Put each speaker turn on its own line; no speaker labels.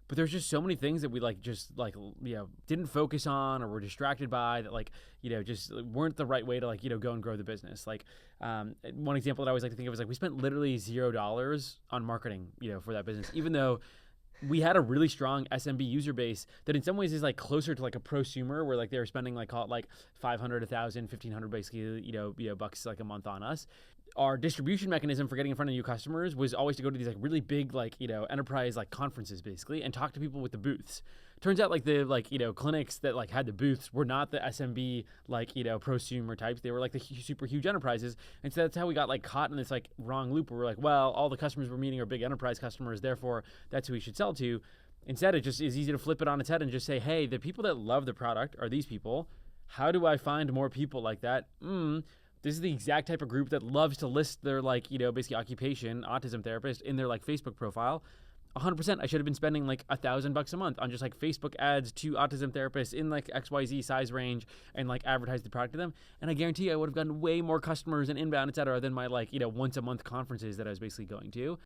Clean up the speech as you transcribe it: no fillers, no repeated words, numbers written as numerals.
But there's just so many things that we didn't focus on or were distracted by that just weren't the right way to go and grow the business. One example that I always like to think of is we spent literally $0 on marketing, for that business, even though we had a really strong SMB user base that in some ways is closer to a prosumer where they were spending call it 500, 1,000, 1,500 basically, bucks a month on us. Our distribution mechanism for getting in front of new customers was always to go to these really big enterprise conferences basically and talk to people with the booths. Turns out the clinics that had the booths were not the SMB prosumer types. They were the super huge enterprises. And so that's how we got caught in this wrong loop where we're well, all the customers we're meeting are big enterprise customers, therefore that's who we should sell to. Instead, it just is easy to flip it on its head and just say, hey, the people that love the product are these people. How do I find more people like that? This is the exact type of group that loves to list their basically occupation, autism therapist, in their Facebook profile. 100%, I should have been spending $1,000 a month on just Facebook ads to autism therapists in XYZ size range and advertise the product to them. And I guarantee I would have gotten way more customers and inbound, et cetera, than my once a month conferences that I was basically going to.